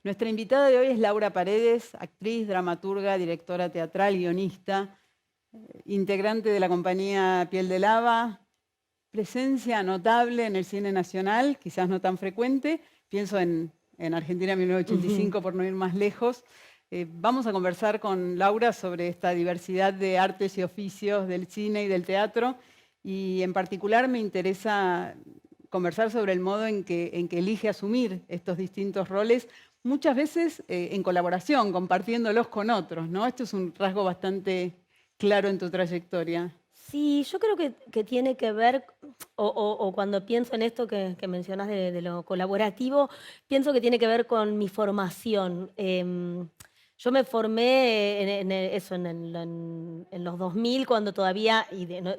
Nuestra invitada de hoy es Laura Paredes, actriz, dramaturga, directora teatral, guionista, integrante de la compañía Piel de Lava, presencia notable en el cine nacional, quizás no tan frecuente, pienso en Argentina 1985 por no ir más lejos. Vamos a conversar con Laura sobre esta diversidad de artes y oficios del cine y del teatro, y en particular me interesa conversar sobre el modo en que elige asumir estos distintos roles, muchas veces en colaboración, compartiéndolos con otros, ¿no? Esto es un rasgo bastante claro en tu trayectoria. Sí, yo creo que tiene que ver, o cuando pienso en esto que mencionas de lo colaborativo, pienso que tiene que ver con mi formación. Yo me formé eso, en los 2000, cuando todavía,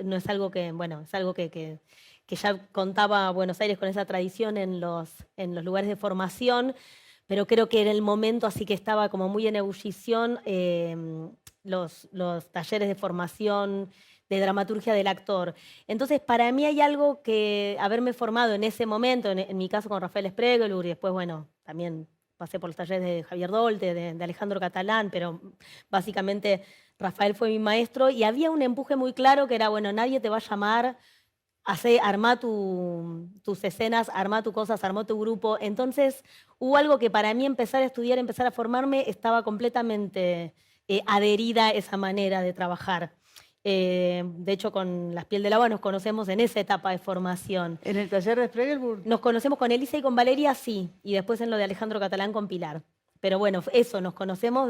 no es algo que, bueno, es algo que ya contaba Buenos Aires con esa tradición en los lugares de formación, pero creo que en el momento así que estaba como muy en ebullición, los talleres de formación de dramaturgia del actor. Entonces, para mí hay algo que haberme formado en ese momento, en mi caso con Rafael Spregelur, y después, bueno, también pasé por los talleres de Javier Dolte, de Alejandro Catalán, pero básicamente Rafael fue mi maestro, y había un empuje muy claro que era, bueno, nadie te va a llamar, armá tus escenas, armá tus cosas, armá tu grupo. Entonces, hubo algo que para mí empezar a estudiar, empezar a formarme, estaba completamente adherida a esa manera de trabajar. De hecho, con Las Piel del Agua nos conocemos en esa etapa de formación. En el taller de Spregelburg. Nos conocemos con Elisa y con Valeria, sí, y después en lo de Alejandro Catalán con Pilar. Pero bueno, eso, nos conocemos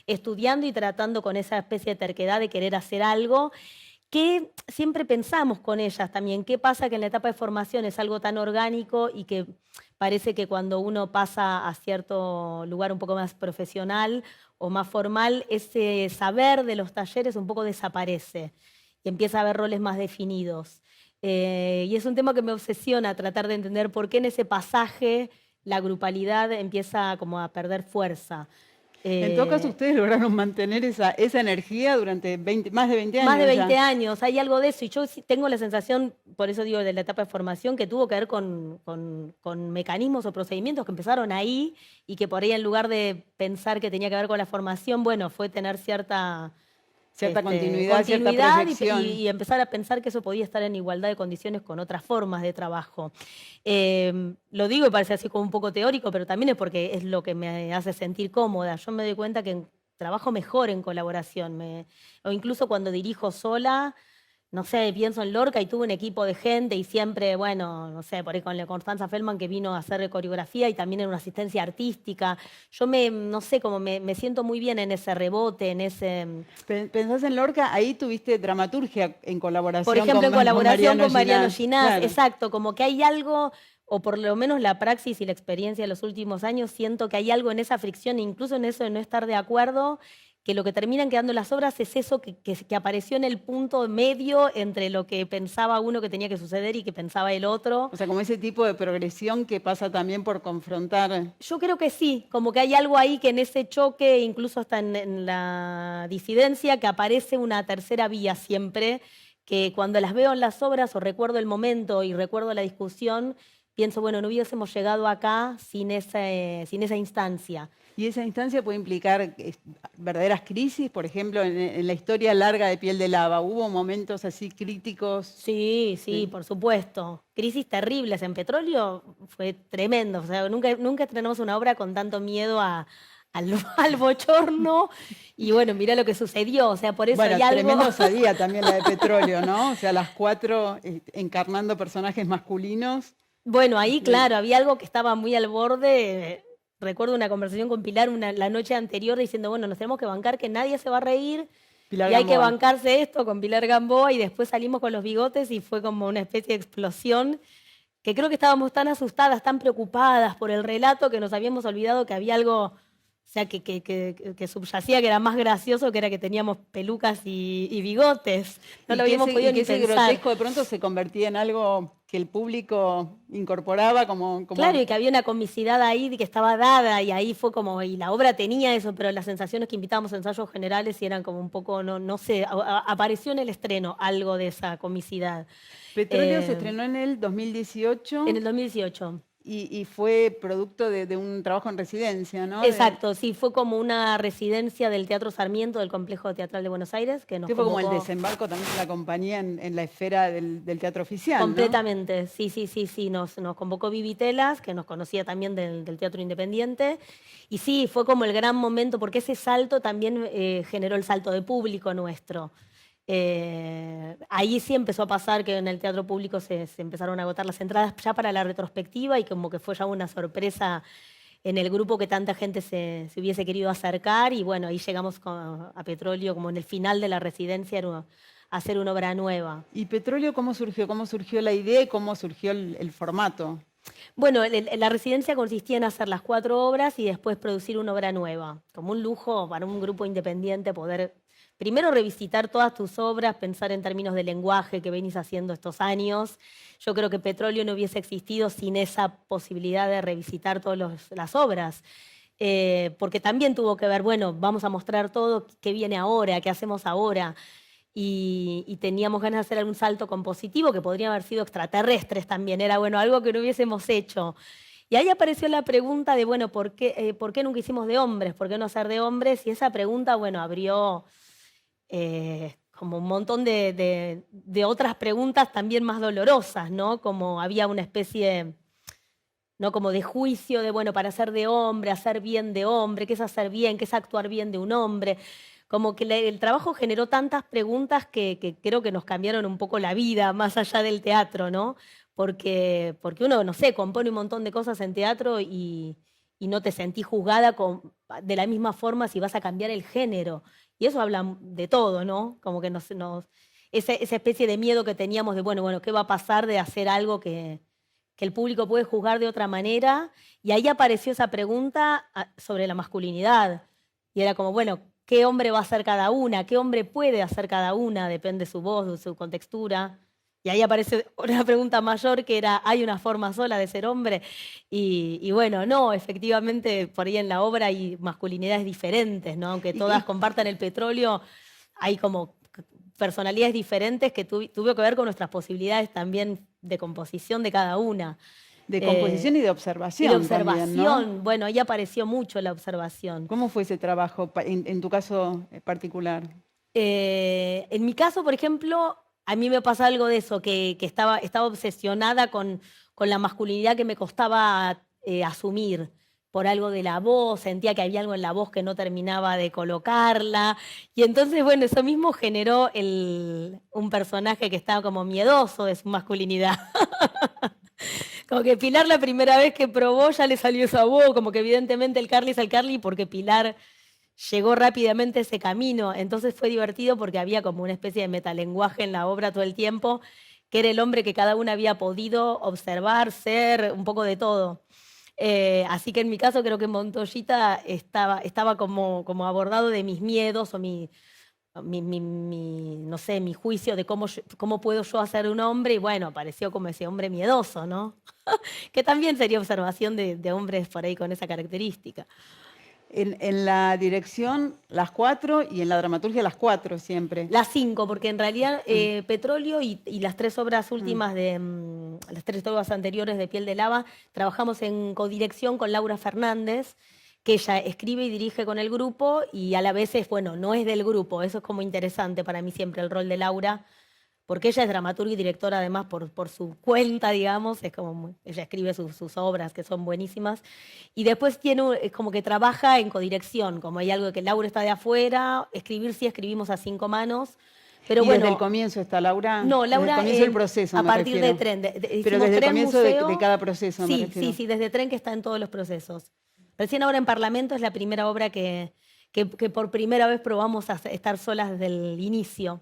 estudiando y tratando con esa especie de terquedad de querer hacer algo que siempre pensamos con ellas también. ¿Qué pasa que en la etapa de formación es algo tan orgánico y que parece que cuando uno pasa a cierto lugar un poco más profesional o más formal, ese saber de los talleres un poco desaparece y empieza a haber roles más definidos? Y es un tema que me obsesiona, tratar de entender por qué en ese pasaje la grupalidad empieza como a perder fuerza. En todo caso, ustedes lograron mantener esa energía durante más de 20 Más de años 20 ya. años, hay algo de eso. Y yo sí tengo la sensación, por eso digo, de la etapa de formación, que tuvo que ver con mecanismos o procedimientos que empezaron ahí y que por ahí, en lugar de pensar que tenía que ver con la formación, bueno, fue tener cierta Cierta continuidad, cierta continuidad proyección. y empezar a pensar que eso podía estar en igualdad de condiciones con otras formas de trabajo. Lo digo y parece así como un poco teórico, pero también es porque es lo que me hace sentir cómoda. Yo me doy cuenta que trabajo mejor en colaboración, o incluso cuando dirijo sola. No sé, pienso en Lorca y tuve un equipo de gente y siempre, bueno, no sé, por ahí con la Constanza Feldman, que vino a hacer coreografía y también en una asistencia artística. Yo no sé, como me siento muy bien en ese rebote, en ese... Pensás en Lorca, ahí tuviste dramaturgia en Por colaboración ejemplo, en con colaboración Mariano con Mariano Ginás. Ginás, Claro. exacto, como que hay algo, o por lo menos la praxis y la experiencia de los últimos años, siento que hay algo en esa fricción, incluso en eso de no estar de acuerdo, que lo que terminan quedando las obras es eso que apareció en el punto medio entre lo que pensaba uno que tenía que suceder y que pensaba el otro. O sea, como ese tipo de progresión que pasa también por confrontar. Yo creo que sí, como que hay algo ahí que en ese choque, incluso hasta en la disidencia, que aparece una tercera vía siempre, que cuando las veo en las obras o recuerdo el momento y recuerdo la discusión, pienso, bueno, no hubiésemos llegado acá sin esa instancia. Y esa instancia puede implicar verdaderas crisis, por ejemplo, en la historia larga de Piel de Lava. ¿Hubo momentos así críticos? Sí, sí, Sí. por supuesto. Crisis terribles en petróleo fue tremendo. O sea, nunca estrenamos una obra con tanto miedo al bochorno. Y bueno, mirá lo que sucedió. O sea, por eso hay Bueno, algo. tremendo osadía también la de Petróleo, ¿no? O sea, las cuatro encarnando personajes masculinos. Bueno, ahí, claro, había algo que estaba muy al borde. Recuerdo una conversación con Pilar la noche anterior diciendo, bueno, nos tenemos que bancar que nadie se va a reír Pilar y hay que Gamboa. bancarse esto con Pilar Gamboa, y después salimos con los bigotes y fue como una especie de explosión, que creo que estábamos tan asustadas, tan preocupadas por el relato, que nos habíamos olvidado que había algo, o sea, que subyacía, que era más gracioso, que era que teníamos pelucas y bigotes. No lo habíamos podido Y que ni ese pensar. grotesco de pronto se convertía en algo que el público incorporaba Claro, y que había una comicidad ahí que estaba dada, y ahí fue como, y la obra tenía eso, pero las sensaciones que invitábamos a ensayos generales y eran como un poco, no sé, apareció en el estreno algo de esa comicidad. Petróleo se Eh, estrenó en el 2018 en el 2018. y fue producto de un trabajo en residencia, ¿no? Exacto, sí, fue como una residencia del Teatro Sarmiento, del Complejo Teatral de Buenos Aires, que nos Que fue como el convocó. desembarco también de la compañía en la esfera del teatro oficial, ¿no? Completamente, sí, sí, sí, sí. Nos convocó Vivi Telas, que nos conocía también del Teatro Independiente. Y sí, fue como el gran momento, porque ese salto también generó el salto de público nuestro. Ahí sí empezó a pasar que en el teatro público se empezaron a agotar las entradas ya para la retrospectiva y como que fue ya una sorpresa en el grupo que tanta gente se hubiese querido acercar. Y bueno, ahí llegamos a Petróleo como en el final de la residencia a hacer una obra nueva. ¿Y Petróleo cómo surgió? ¿Cómo surgió la idea y cómo surgió el formato? Bueno, la residencia consistía en hacer las 4 obras y después producir una obra nueva. Como un lujo para un grupo independiente poder primero revisitar todas tus obras, pensar en términos de lenguaje que venís haciendo estos años. Yo creo que Petróleo no hubiese existido sin esa posibilidad de revisitar todas las obras. Porque también tuvo que ver, bueno, vamos a mostrar todo, qué viene ahora, qué hacemos ahora. Y teníamos ganas de hacer algún salto compositivo que podría haber sido extraterrestres también, era bueno, algo que no hubiésemos hecho. Y ahí apareció la pregunta de, bueno, ¿por qué nunca hicimos de hombres? ¿Por qué no hacer de hombres? Y esa pregunta, bueno, abrió como un montón de otras preguntas también más dolorosas, ¿no? Como había una especie, ¿no? Como de juicio de, bueno, para ser de hombre, hacer bien de hombre, ¿qué es hacer bien? ¿Qué es actuar bien de un hombre? Como que el trabajo generó tantas preguntas que creo que nos cambiaron un poco la vida, más allá del teatro, ¿no? Porque uno, no sé, compone un montón de cosas en teatro y no te sentís juzgada de la misma forma si vas a cambiar el género. Y eso habla de todo, ¿no? Como que esa especie de miedo que teníamos de, bueno, ¿qué va a pasar de hacer algo que el público puede juzgar de otra manera? Y ahí apareció esa pregunta sobre la masculinidad. Y era como, bueno, ¿qué hombre va a ser cada una? ¿Qué hombre puede hacer cada una? Depende de su voz, de su contextura. Y ahí aparece una pregunta mayor que era, ¿hay una forma sola de ser hombre? Y bueno, no, efectivamente, por ahí en la obra hay masculinidades diferentes, ¿no? Aunque todas compartan el petróleo, hay como personalidades diferentes que tuvo que ver con nuestras posibilidades también de composición de cada una. De composición y de Y de observación también, ¿no? observación, bueno, ahí apareció mucho la observación. ¿Cómo fue ese trabajo en tu caso particular? En mi caso, por ejemplo, a mí me pasa algo de eso, que estaba obsesionada con la masculinidad que me costaba asumir por algo de la voz, sentía que había algo en la voz que no terminaba de colocarla. Y entonces, bueno, eso mismo generó un personaje que estaba como miedoso de su masculinidad. Como que Pilar la primera vez que probó ya le salió esa voz, como que evidentemente el Carly es el Carly porque Pilar llegó rápidamente a ese camino. Entonces fue divertido porque había como una especie de metalenguaje en la obra todo el tiempo, que era el hombre que cada uno había podido observar, ser, un poco de todo. Así que en mi caso creo que Montoyita estaba como abordado de mis miedos o no sé, mi juicio de cómo puedo yo hacer un hombre, y bueno, apareció como ese hombre miedoso, ¿no? Que también sería observación de hombres por ahí con esa característica. En la dirección, las 4, y en la dramaturgia, las 4 siempre. Las 5, porque en realidad Petróleo y las 3 obras últimas las 3 obras anteriores de Piel de Lava, trabajamos en codirección con Laura Fernández, que ella escribe y dirige con el grupo y a la vez bueno, no es del grupo, eso es como interesante para mí siempre el rol de Laura, porque ella es dramaturga y directora además por su cuenta, digamos, es como ella escribe sus obras que son buenísimas, y después es como que trabaja en codirección, como hay algo que Laura está de afuera, escribir sí escribimos a 5 manos, pero ¿Y bueno, desde el comienzo está Laura? no, Desde Laura, el comienzo del proceso, a me partir refiero. de Tren. Pero Hicimos desde el Tren comienzo de Museo. cada proceso, me Sí, refiero. sí, desde Tren que está en todos los procesos. Recién ahora en Parlamento es la primera obra que por primera vez probamos a estar solas desde el inicio.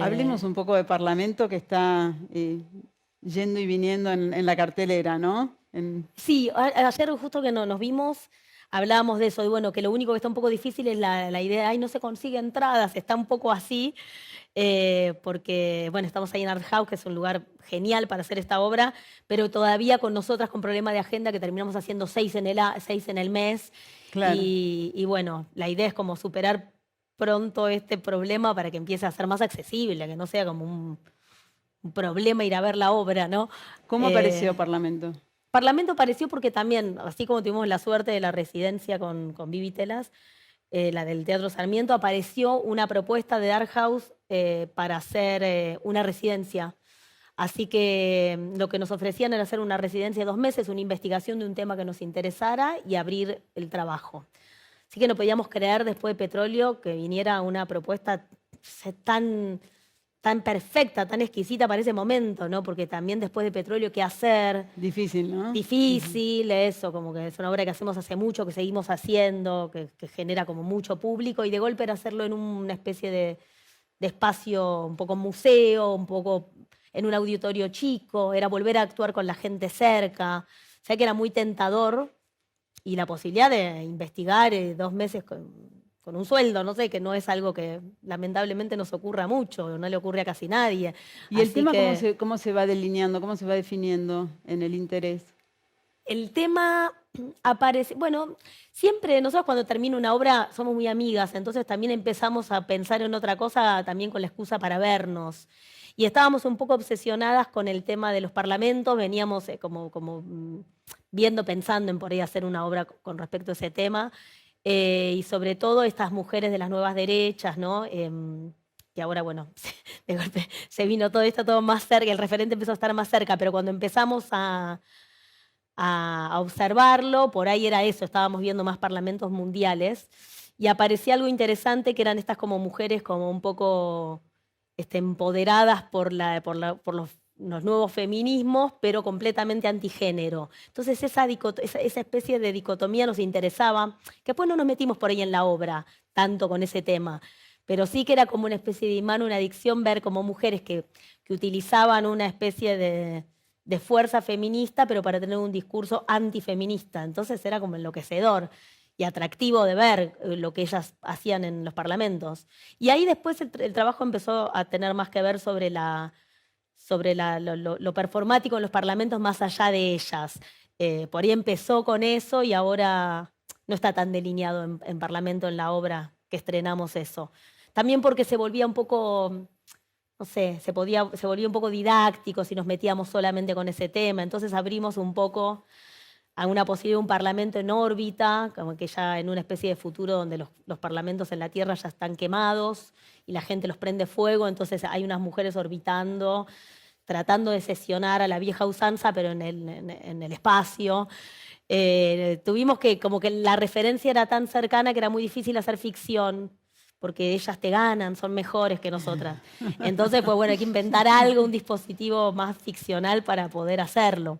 Hablemos un poco de Parlamento, que está yendo y viniendo en la cartelera, ¿no? Sí, ayer justo que nos vimos, hablábamos de eso, y bueno, que lo único que está un poco difícil es la idea, ay, no se consigue entradas, está un poco así, porque, bueno, estamos ahí en Art House, que es un lugar genial para hacer esta obra, pero todavía con nosotras con problema de agenda, que terminamos haciendo 6 en el mes, Claro. y bueno, la idea es como superar pronto este problema para que empiece a ser más accesible, que no sea como un problema ir a ver la obra, ¿no? ¿Cómo apareció Parlamento? Parlamento apareció porque también, así como tuvimos la suerte de la residencia con Vivi Telas, la del Teatro Sarmiento, apareció una propuesta de Art House para hacer una residencia. Así que lo que nos ofrecían era hacer una residencia de 2 meses, una investigación de un tema que nos interesara y abrir el trabajo. Así que no podíamos creer después de Petróleo que viniera una propuesta tan perfecta, tan exquisita para ese momento, ¿no? Porque también después de Petróleo, ¿qué hacer? Difícil, ¿no? Difícil, eso, como que es una obra que hacemos hace mucho, que seguimos haciendo, que genera como mucho público, y de golpe era hacerlo en una especie de espacio un poco museo, un poco en un auditorio chico, era volver a actuar con la gente cerca. O sea que era muy tentador, y la posibilidad de investigar 2 meses con un sueldo, no sé, que no es algo que lamentablemente nos ocurra mucho, no le ocurre a casi nadie. ¿Y el Así tema que cómo se va delineando, cómo se va definiendo en el interés? el tema aparece, bueno, siempre nosotros cuando termina una obra somos muy amigas, entonces también empezamos a pensar en otra cosa también con la excusa para vernos. Y estábamos un poco obsesionadas con el tema de los parlamentos, veníamos viendo, pensando en por ahí hacer una obra con respecto a ese tema, y sobre todo estas mujeres de las nuevas derechas, ¿no? Que ahora, bueno, de golpe se vino todo esto todo más cerca, el referente empezó a estar más cerca, pero cuando empezamos a observarlo, por ahí era eso, estábamos viendo más parlamentos mundiales, y aparecía algo interesante que eran estas como mujeres como un poco empoderadas por los nuevos feminismos, pero completamente antigénero. Entonces esa especie de dicotomía nos interesaba, que después no nos metimos por ahí en la obra tanto con ese tema, pero sí que era como una especie de imán, una adicción ver como mujeres que utilizaban una especie de fuerza feminista, pero para tener un discurso antifeminista. Entonces era como enloquecedor y atractivo de ver lo que ellas hacían en los parlamentos. Y ahí después el trabajo empezó a tener más que ver sobre lo performático en los parlamentos más allá de ellas. Por ahí empezó con eso y ahora no está tan delineado en Parlamento, en la obra que estrenamos eso. También porque se volvía un poco, no sé, se volvía un poco didáctico si nos metíamos solamente con ese tema. Entonces abrimos un poco a una posibilidad de un parlamento en órbita, como que ya en una especie de futuro donde los parlamentos en la Tierra ya están quemados y la gente los prende fuego, entonces hay unas mujeres orbitando, tratando de sesionar a la vieja usanza, pero en el espacio. Tuvimos que, como que la referencia era tan cercana que era muy difícil hacer ficción, porque ellas te ganan, son mejores que nosotras. Entonces, pues bueno, hay que inventar algo, un dispositivo más ficcional para poder hacerlo.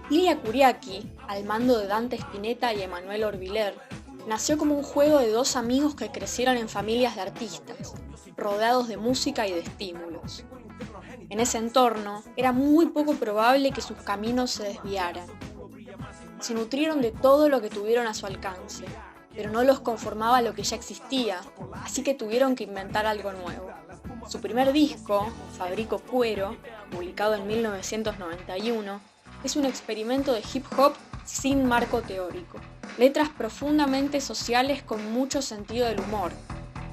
Lilia Kuriaki, al mando de Dante Spinetta y Emanuel Orbiler, nació como un juego de 2 amigos que crecieron en familias de artistas, rodeados de música y de estímulos. En ese entorno, era muy poco probable que sus caminos se desviaran. Se nutrieron de todo lo que tuvieron a su alcance, pero no los conformaba lo que ya existía, así que tuvieron que inventar algo nuevo. Su primer disco, Fabrico Cuero, publicado en 1991, es un experimento de hip hop sin marco teórico. Letras profundamente sociales con mucho sentido del humor.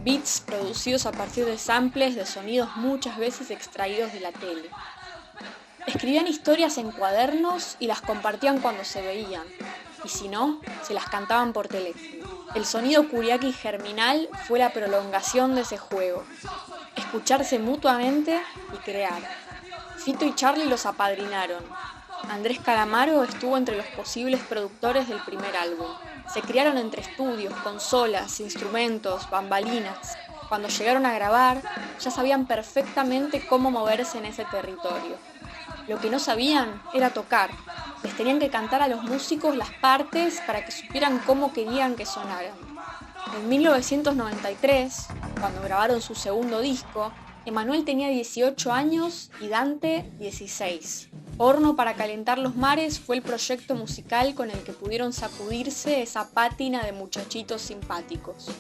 Beats producidos a partir de samples de sonidos muchas veces extraídos de la tele. Escribían historias en cuadernos y las compartían cuando se veían. Y si no, se las cantaban por teléfono. El sonido Kuriaki germinal fue la prolongación de ese juego. Escucharse mutuamente y crear. Fito y Charly los apadrinaron. Andrés Calamaro estuvo entre los posibles productores del primer álbum. Se criaron entre estudios, consolas, instrumentos, bambalinas. Cuando llegaron a grabar, ya sabían perfectamente cómo moverse en ese territorio. Lo que no sabían era tocar. Les tenían que cantar a los músicos las partes para que supieran cómo querían que sonaran. En 1993, cuando grabaron su segundo disco, Emanuel tenía 18 años y Dante 16. Horno para calentar los mares fue el proyecto musical con el que pudieron sacudirse esa pátina de muchachitos simpáticos.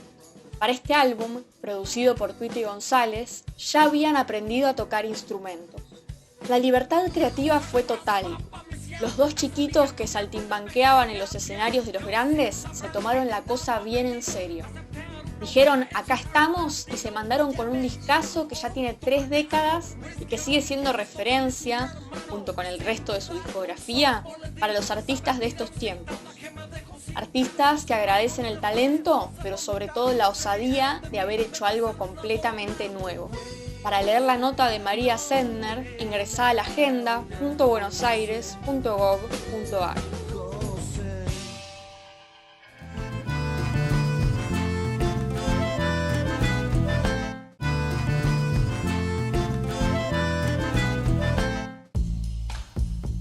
Para este álbum, producido por Tweety González, ya habían aprendido a tocar instrumentos. La libertad creativa fue total. Los 2 chiquitos que saltimbanqueaban en los escenarios de los grandes se tomaron la cosa bien en serio. Dijeron, acá estamos, y se mandaron con un discazo que ya tiene 3 décadas y que sigue siendo referencia, junto con el resto de su discografía, para los artistas de estos tiempos. Artistas que agradecen el talento, pero sobre todo la osadía de haber hecho algo completamente nuevo. Para leer la nota de María Sendner, ingresá a la agenda.buenosaires.gov.ar.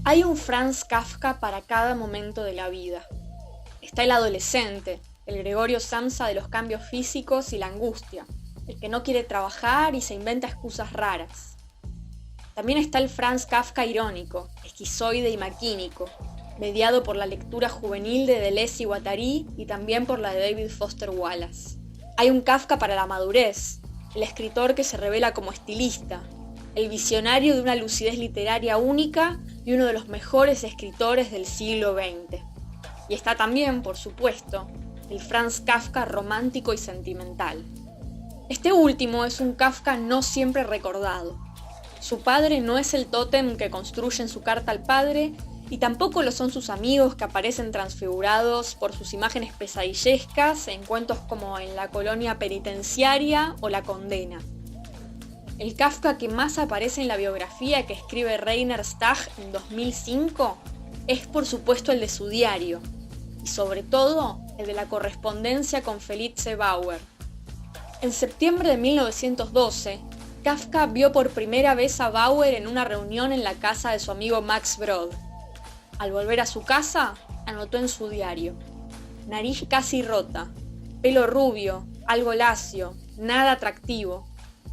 Hay un Franz Kafka para cada momento de la vida. Está el adolescente, el Gregorio Samsa de los cambios físicos y la angustia, el que no quiere trabajar y se inventa excusas raras. También está el Franz Kafka irónico, esquizoide y maquínico, mediado por la lectura juvenil de Deleuze y Guattari y también por la de David Foster Wallace. Hay un Kafka para la madurez, el escritor que se revela como estilista, el visionario de una lucidez literaria única y uno de los mejores escritores del siglo XX. Y está también, por supuesto, el Franz Kafka romántico y sentimental. Este último es un Kafka no siempre recordado. Su padre no es el tótem que construye en su carta al padre, y tampoco lo son sus amigos que aparecen transfigurados por sus imágenes pesadillescas en cuentos como En la colonia penitenciaria o La condena. El Kafka que más aparece en la biografía que escribe Rainer Stach en 2005 es por supuesto el de su diario, y sobre todo el de la correspondencia con Felice Bauer. En septiembre de 1912, Kafka vio por primera vez a Bauer en una reunión en la casa de su amigo Max Brod. Al volver a su casa, anotó en su diario: nariz casi rota, pelo rubio, algo lacio, nada atractivo,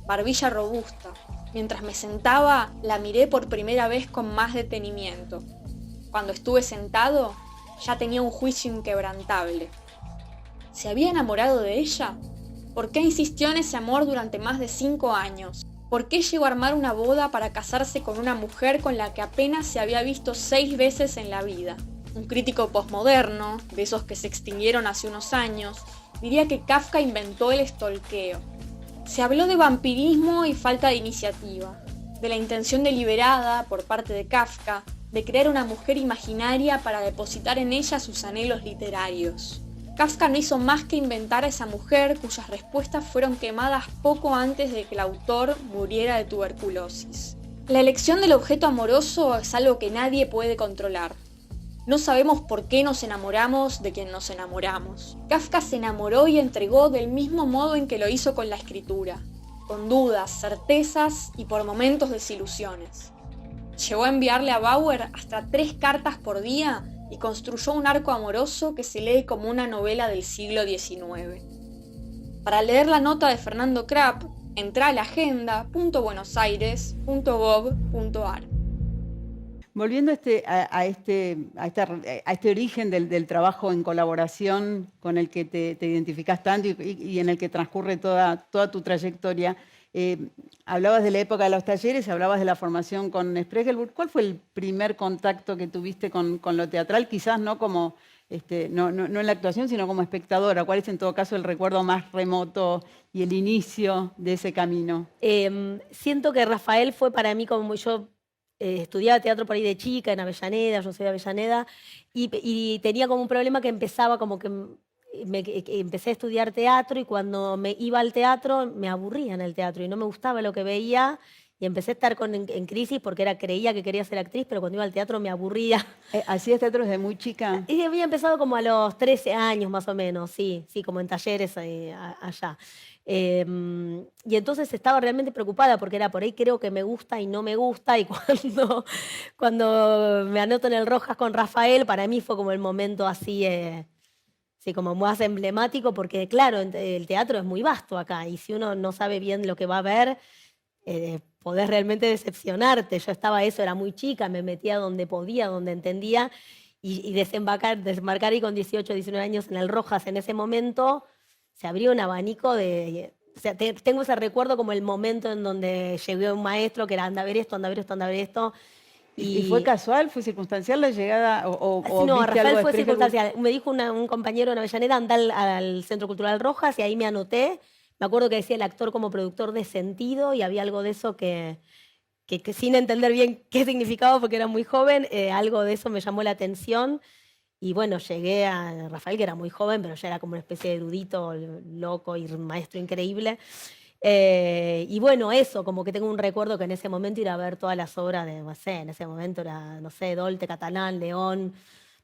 barbilla robusta. Mientras me sentaba, la miré por primera vez con más detenimiento. Cuando estuve sentado, ya tenía un juicio inquebrantable. ¿Se había enamorado de ella? ¿Por qué insistió en ese amor durante más de 5 años? ¿Por qué llegó a armar una boda para casarse con una mujer con la que apenas se había visto 6 veces en la vida? Un crítico posmoderno, de esos que se extinguieron hace unos años, diría que Kafka inventó el stalkeo. Se habló de vampirismo y falta de iniciativa, de la intención deliberada por parte de Kafka de crear una mujer imaginaria para depositar en ella sus anhelos literarios. Kafka no hizo más que inventar a esa mujer cuyas respuestas fueron quemadas poco antes de que el autor muriera de tuberculosis. La elección del objeto amoroso es algo que nadie puede controlar. No sabemos por qué nos enamoramos de quien nos enamoramos. Kafka se enamoró y entregó del mismo modo en que lo hizo con la escritura, con dudas, certezas y por momentos desilusiones. Llegó a enviarle a Bauer hasta 3 cartas por día y construyó un arco amoroso que se lee como una novela del siglo XIX. Para leer la nota de Fernando Krapp, entra a la agenda.buenosaires.gov.ar. Volviendo a este origen del trabajo en colaboración con el que te identificás tanto y en el que transcurre toda tu trayectoria, hablabas de la época de los talleres, hablabas de la formación con Spreckelburg. ¿Cuál fue el primer contacto que tuviste con lo teatral? Quizás no como no en la actuación, sino como espectadora. ¿Cuál es en todo caso el recuerdo más remoto y el inicio de ese camino? Siento que Rafael fue para mí como yo estudiaba teatro por ahí de chica, en Avellaneda, yo soy de Avellaneda, y tenía como un problema que empezaba como que empecé a estudiar teatro y cuando me iba al teatro me aburría en el teatro y no me gustaba lo que veía y empecé a estar en crisis porque creía que quería ser actriz, pero cuando iba al teatro me aburría. ¿Hacías teatro desde muy chica? Y había empezado como a los 13 años más o menos, sí, como en talleres allá. Y entonces estaba realmente preocupada porque era por ahí creo que me gusta y no me gusta y cuando me anoto en el Rojas con Rafael, para mí fue como el momento así... Sí, como más emblemático, porque claro, el teatro es muy vasto acá y si uno no sabe bien lo que va a ver, podés realmente decepcionarte. Yo era muy chica, me metía donde podía, donde entendía y desembarcar ahí con 18, 19 años en el Rojas en ese momento, se abrió un abanico de... O sea, tengo ese recuerdo como el momento en donde llegó un maestro que era anda a ver esto, anda a ver esto, anda a ver esto. ¿Y fue casual, fue circunstancial la llegada o No, viste Rafael algo de fue Spregelburg? circunstancial. Me dijo un compañero en Avellaneda, anda al Centro Cultural Rojas y ahí me anoté. Me acuerdo que decía el actor como productor de sentido y había algo de eso que sin entender bien qué significaba porque era muy joven, algo de eso me llamó la atención. Y bueno, llegué a Rafael, que era muy joven, pero ya era como una especie de erudito loco y maestro increíble. Y bueno, eso, como que tengo un recuerdo que en ese momento ir a ver todas las obras de, no sé, en ese momento era, no sé, Dolte, Catalán, León,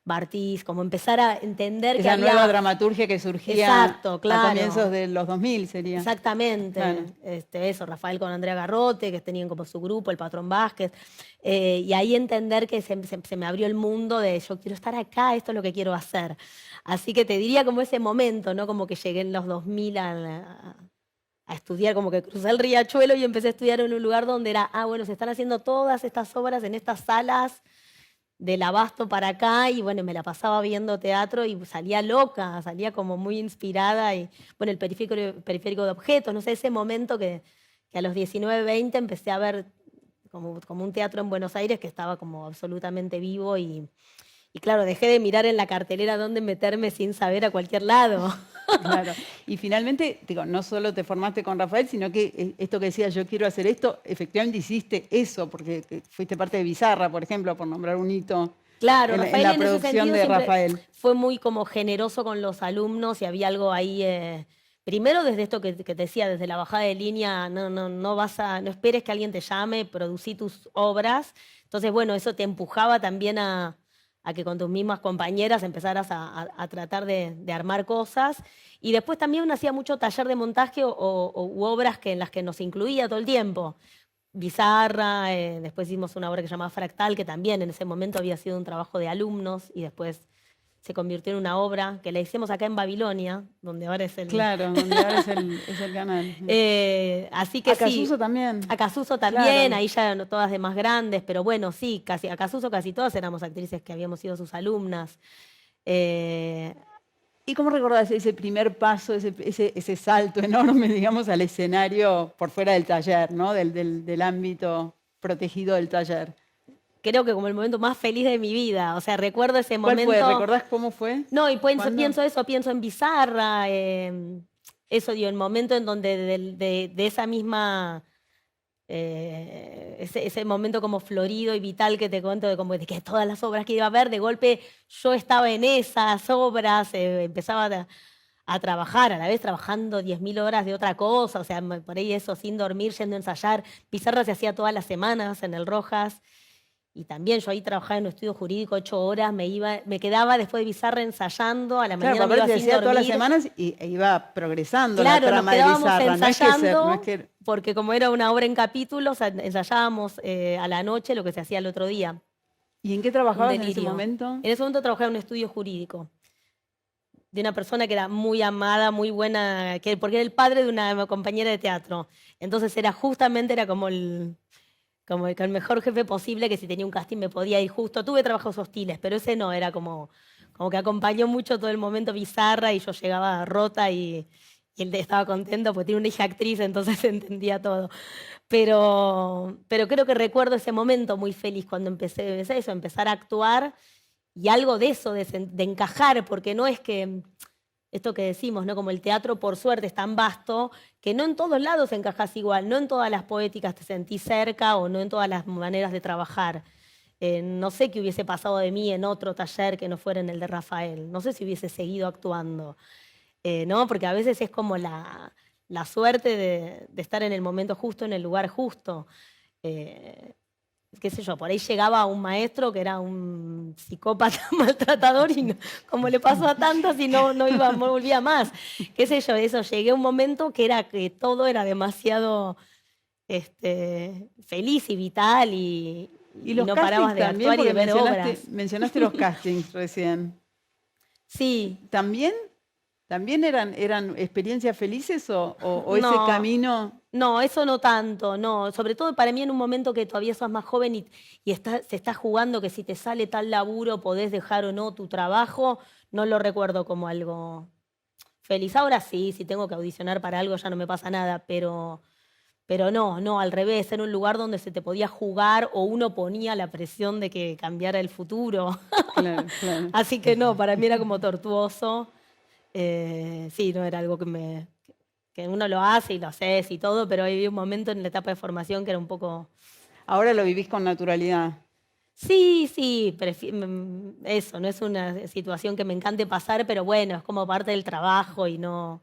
Bartiz, como empezar a entender que Esa nueva había... dramaturgia que surgía Exacto, a claro. comienzos de los 2000 sería. Exactamente, Claro. eso, Rafael con Andrea Garrote, que tenían como su grupo, el Patrón Vázquez, y ahí entender que se me abrió el mundo de yo quiero estar acá, esto es lo que quiero hacer. Así que te diría como ese momento, ¿no? Como que llegué en los 2000 a estudiar, como que crucé el riachuelo y empecé a estudiar en un lugar donde era, bueno, se están haciendo todas estas obras en estas salas del Abasto para acá y bueno, me la pasaba viendo teatro y salía loca, salía como muy inspirada y bueno, el periférico de objetos, no sé, ese momento que a los 19, 20 empecé a ver como un teatro en Buenos Aires que estaba como absolutamente vivo y claro, dejé de mirar en la cartelera dónde meterme sin saber a cualquier lado. Claro. Y finalmente, digo, no solo te formaste con Rafael, sino que esto que decías, yo quiero hacer esto, efectivamente hiciste eso, porque fuiste parte de Bizarra, por ejemplo, por nombrar un hito Claro, en Rafael la en ese producción sentido de siempre Rafael. fue muy como generoso con los alumnos y había algo ahí. Primero desde esto que te decía, desde la bajada de línea, no esperes que alguien te llame, producí tus obras. Entonces, bueno, eso te empujaba también a que con tus mismas compañeras empezaras a tratar de armar cosas. Y después también uno hacía mucho taller de montaje u obras en las que nos incluía todo el tiempo. Bizarra, después hicimos una obra que se llamaba Fractal, que también en ese momento había sido un trabajo de alumnos y después se convirtió en una obra que la hicimos acá en Babilonia, donde ahora es el... Claro, donde ahora es el canal. Así que sí, Acasuso también. Acasuso también, Claro. ahí ya no todas de más grandes, pero bueno, sí, casi, Acasuso casi todas éramos actrices que habíamos sido sus alumnas. Eh, ¿Y cómo recordás ese primer paso, ese salto enorme, digamos, al escenario por fuera del taller, ¿no? Del ámbito protegido del taller? Creo que como el momento más feliz de mi vida, o sea, recuerdo ese ¿Cuál fue? momento... ¿Recordás cómo fue? No, y ¿Cuándo? pienso eso, pienso en Bizarra, eso, digo, el momento en donde de esa misma, ese momento como florido y vital que te cuento, de, como de que todas las obras que iba a ver, de golpe yo estaba en esas obras, empezaba a trabajar, a la vez trabajando 10.000 horas de otra cosa, o sea, por ahí eso, sin dormir, yendo a ensayar. Bizarra se hacía todas las semanas en el Rojas. Y también yo ahí trabajaba en un estudio jurídico 8 horas, me quedaba después de Bizarra ensayando, a la Claro, mañana me aparte iba se sin hacía todas las dormir. semanas e iba progresando Claro, la nos trama de quedábamos Bizarra. ensayando, No es que... porque como era una obra en capítulos, ensayábamos a la noche lo que se hacía el otro día. ¿Y en qué Un trabajabas en ese delirio. momento? En ese momento trabajaba en un estudio jurídico de una persona que era muy amada, muy buena, porque era el padre de una compañera de teatro. Entonces era como el mejor jefe posible, que si tenía un casting me podía ir justo. Tuve trabajos hostiles, pero ese no, era como que acompañó mucho todo el momento Bizarra y yo llegaba rota y él estaba contento porque tiene una hija actriz, entonces entendía todo. Pero creo que recuerdo ese momento muy feliz cuando empecé eso, empezar a actuar y algo de eso, de encajar, porque no es que esto que decimos, ¿no? Como el teatro, por suerte, es tan vasto que no en todos lados encajas igual, no en todas las poéticas te sentís cerca o no en todas las maneras de trabajar. No sé qué hubiese pasado de mí en otro taller que no fuera en el de Rafael. No sé si hubiese seguido actuando, ¿no? Porque a veces es como la suerte de estar en el momento justo, en el lugar justo. Eh, qué sé yo, por ahí llegaba un maestro que era un psicópata maltratador y como le pasó a tantas y no volvía más. Qué sé yo, eso, llegué a un momento que era que todo era demasiado feliz y vital Y y los no parabas castings de también, actuar y de porque ver obras. mencionaste los castings recién. Sí, ¿También? ¿También eran experiencias felices o ese no, camino? no, eso no tanto, no. Sobre todo para mí en un momento que todavía sos más joven se está jugando que si te sale tal laburo podés dejar o no tu trabajo, no lo recuerdo como algo feliz. Ahora sí, si tengo que audicionar para algo ya no me pasa nada, Pero no, al revés, era un lugar donde se te podía jugar o uno ponía la presión de que cambiara el futuro. Claro, claro. Así que no, para mí era como tortuoso. Sí, no era algo que uno lo hace y lo haces y todo, pero había un momento en la etapa de formación que era un poco... Ahora lo vivís con naturalidad. Sí, eso, no es una situación que me encante pasar, pero bueno, es como parte del trabajo y no...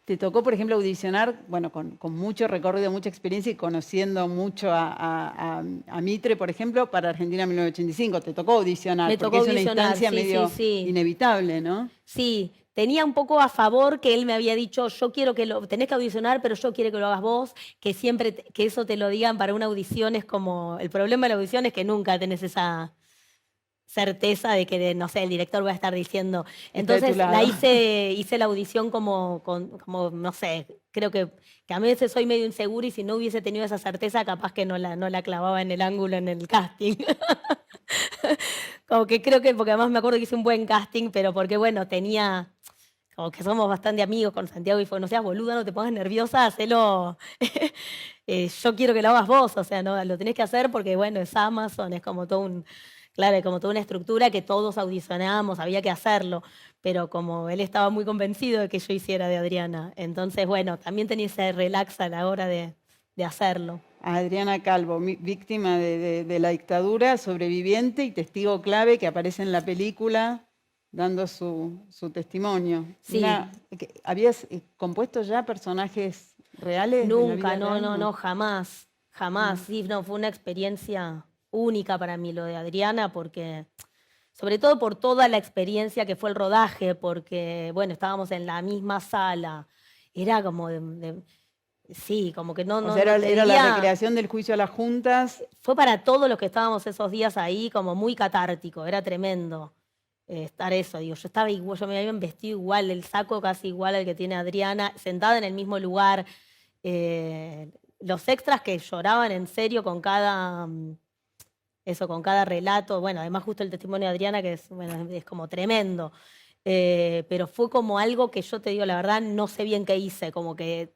¿Te tocó, por ejemplo, audicionar, bueno, con mucho recorrido, mucha experiencia y conociendo mucho a Mitre, por ejemplo, para Argentina 1985? ¿Te tocó audicionar? Me Porque tocó es una audicionar, instancia sí, medio sí. inevitable, ¿no? Sí, tenía un poco a favor que él me había dicho, yo quiero tenés que audicionar, pero yo quiero que lo hagas vos, que siempre, que eso te lo digan para una audición es como, el problema de la audición es que nunca tenés esa certeza de que, no sé, el director va a estar diciendo. Está de tu Entonces lado. hice la audición como, no sé, creo que a veces soy medio insegura y si no hubiese tenido esa certeza, capaz que no la clavaba en el ángulo en el casting. Como que creo que, porque además me acuerdo que hice un buen casting, pero porque bueno, tenía, como que somos bastante amigos con Santiago y fue, no seas boluda, no te pongas nerviosa, hacelo, yo quiero que lo hagas vos, o sea, no, lo tenés que hacer porque bueno, es Amazon, es como todo un, claro, es como toda una estructura que todos audicionábamos, había que hacerlo, pero como él estaba muy convencido de que yo hiciera de Adriana, entonces bueno, también tenía ese relax a la hora de hacerlo. A Adriana Calvo, víctima de la dictadura, sobreviviente y testigo clave que aparece en la película dando su testimonio. Sí. ¿Habías compuesto ya personajes reales de la Nunca, vida real? no, jamás, jamás. Sí, no, fue una experiencia única para mí lo de Adriana, porque, sobre todo por toda la experiencia que fue el rodaje, porque, bueno, estábamos en la misma sala, era como sí, como que O no, sea, no te era la diría- recreación del juicio a las juntas. Fue para todos los que estábamos esos días ahí como muy catártico, era tremendo estar eso. Digo, yo estaba igual, yo me había vestido igual, el saco casi igual al que tiene Adriana, sentada en el mismo lugar. Los extras que lloraban en serio con cada, eso, con cada relato. Bueno, además justo el testimonio de Adriana, que es, bueno, es como tremendo. Pero fue como algo que yo te digo, la verdad, no sé bien qué hice, como que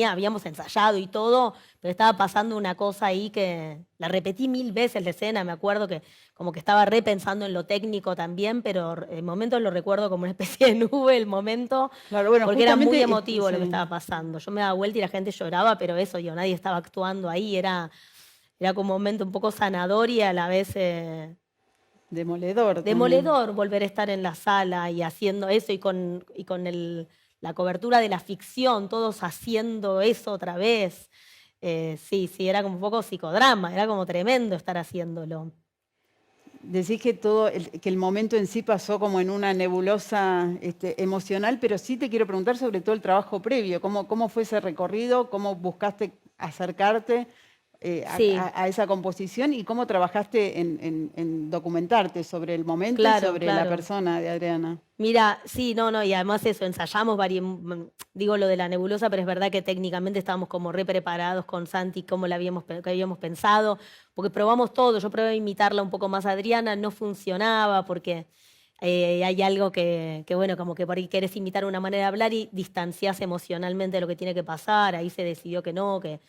habíamos ensayado y todo, pero estaba pasando una cosa ahí que la repetí 1000 veces la escena, me acuerdo que como que estaba repensando en lo técnico también, pero el momento lo recuerdo como una especie de nube, el momento, Claro, bueno, porque era muy justamente, emotivo lo que sí, estaba pasando. Yo me daba vuelta y la gente lloraba, pero eso, yo, nadie estaba actuando ahí, era como un momento un poco sanador y a la vez... demoledor también. demoledor volver a estar en la sala y haciendo eso y con la cobertura de la ficción, todos haciendo eso otra vez. Sí, era como un poco psicodrama, era como tremendo estar haciéndolo. Decís que que el momento en sí pasó como en una nebulosa emocional, pero sí te quiero preguntar sobre todo el trabajo previo. ¿Cómo fue ese recorrido? ¿Cómo buscaste acercarte Sí, a esa composición? ¿Y cómo trabajaste en documentarte sobre el momento y claro, sobre la claro. persona de Adriana? Mira, sí, no, y además eso, ensayamos digo lo de la nebulosa, pero es verdad que técnicamente estábamos como re preparados con Santi, cómo que habíamos pensado, porque probamos todo, yo probé a imitarla un poco más a Adriana, no funcionaba, porque hay algo bueno, como que por ahí querés imitar una manera de hablar y distanciás emocionalmente de lo que tiene que pasar, ahí se decidió que no, que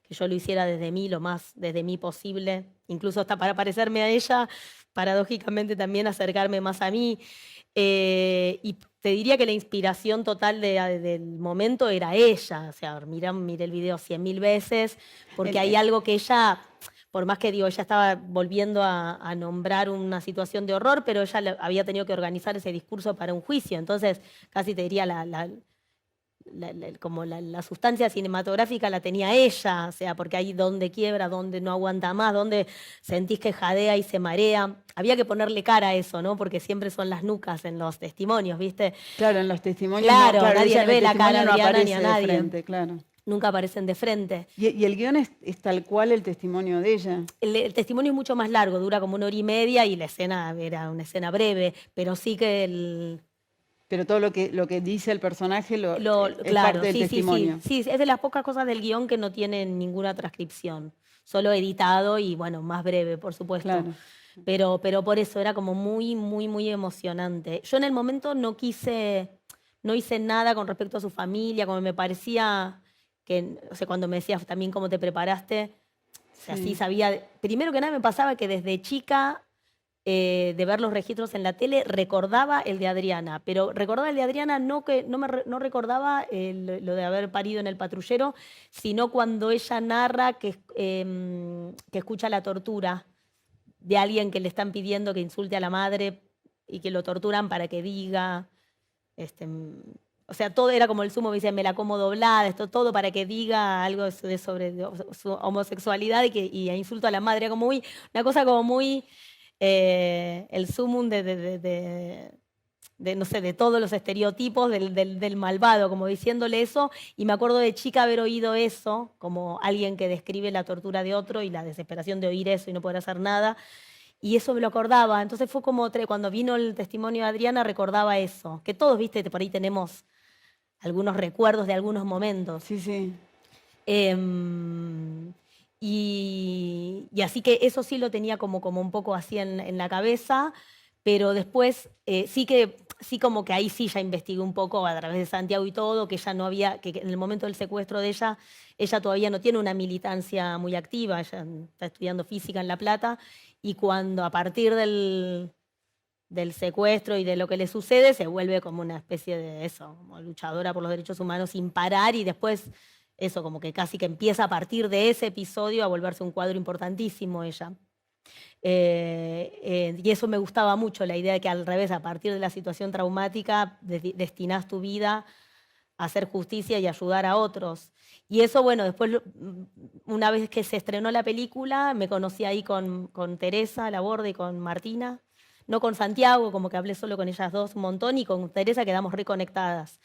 yo lo hiciera desde mí, lo más desde mí posible, incluso hasta para parecerme a ella, paradójicamente también acercarme más a mí. Y te diría que la inspiración total del momento era ella. O sea, miré el video 100.000 veces, porque hay algo que ella, por más que digo, ella estaba volviendo a nombrar una situación de horror, pero ella había tenido que organizar ese discurso para un juicio. Entonces, casi te diría como la sustancia cinematográfica la tenía ella, o sea, porque ahí donde quiebra, donde no aguanta más, donde sentís que jadea y se marea. Había que ponerle cara a eso, ¿no? Porque siempre son las nucas en los testimonios, ¿viste? Claro, en los testimonios Claro, claro, nadie ella le en el ve la cara a testimonio no Adriana ni aparece a de nadie. frente, claro. Nunca aparecen de frente. Y el guión es tal cual el testimonio de ella. El testimonio es mucho más largo, dura como 1 hora y media y la escena era una escena breve, pero sí que Pero todo lo que dice el personaje es claro, parte del testimonio. sí, es de las pocas cosas del guión que no tienen ninguna transcripción, solo editado y bueno, más breve, por supuesto. Claro. Pero por eso era como muy, muy, muy emocionante. Yo en el momento no hice nada con respecto a su familia, como me parecía que, o sea, cuando me decías también cómo te preparaste, o sea, Sí. sí sabía. Primero que nada me pasaba que desde chica, de ver los registros en la tele, recordaba el de Adriana, pero recordaba el de Adriana no que no recordaba lo de haber parido en el patrullero, sino cuando ella narra que escucha la tortura de alguien que le están pidiendo que insulte a la madre y que lo torturan para que diga, o sea, todo era como el sumo, me dice, me la como doblada, esto todo para que diga algo sobre su homosexualidad y a insulto a la madre, como una cosa como muy el sumum no sé, de todos los estereotipos del malvado, como diciéndole eso, y me acuerdo de chica haber oído eso, como alguien que describe la tortura de otro y la desesperación de oír eso y no poder hacer nada, y eso me lo acordaba, entonces fue como, cuando vino el testimonio de Adriana, recordaba eso, que todos, viste, por ahí tenemos algunos recuerdos de algunos momentos. Sí, sí. Y así que eso sí lo tenía como un poco así en la cabeza, pero después sí como que ahí sí ya investigué un poco a través de Santiago y todo, que ella no había, que en el momento del secuestro de ella todavía no tiene una militancia muy activa, ella está estudiando física en La Plata, y cuando a partir del secuestro y de lo que le sucede, se vuelve como una especie de eso, como luchadora por los derechos humanos sin parar, y después eso, como que casi que empieza a partir de ese episodio a volverse un cuadro importantísimo ella. Y eso me gustaba mucho, la idea de que al revés, a partir de la situación traumática, destinás tu vida a hacer justicia y ayudar a otros. Y eso, bueno, después, una vez que se estrenó la película, me conocí ahí con Teresa Laborde y con Martina, no con Santiago, como que hablé solo con ellas dos un montón, y con Teresa quedamos reconectadas.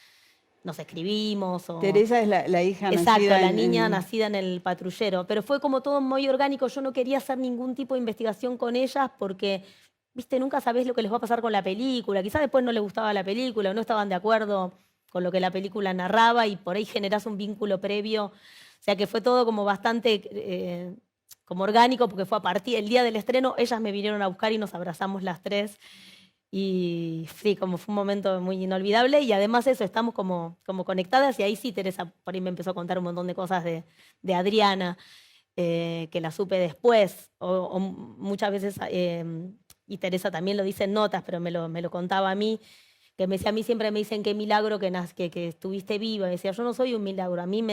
Nos escribimos. Teresa es la hija Exacto, nacida la niña nacida en el patrullero. Pero fue como todo muy orgánico. Yo no quería hacer ningún tipo de investigación con ellas porque, viste, nunca sabés lo que les va a pasar con la película. Quizás después no les gustaba la película o no estaban de acuerdo con lo que la película narraba y por ahí generás un vínculo previo. O sea que fue todo como bastante como orgánico porque fue a partir el día del estreno, ellas me vinieron a buscar y nos abrazamos las tres. Y sí, como fue un momento muy inolvidable y además eso, estamos como conectadas y ahí sí Teresa por ahí me empezó a contar un montón de cosas de Adriana, que la supe después, o muchas veces, y Teresa también lo dice en notas, pero me lo contaba a mí, que me decía, a mí siempre me dicen qué milagro que estuviste viva, y decía, yo no soy un milagro, a mí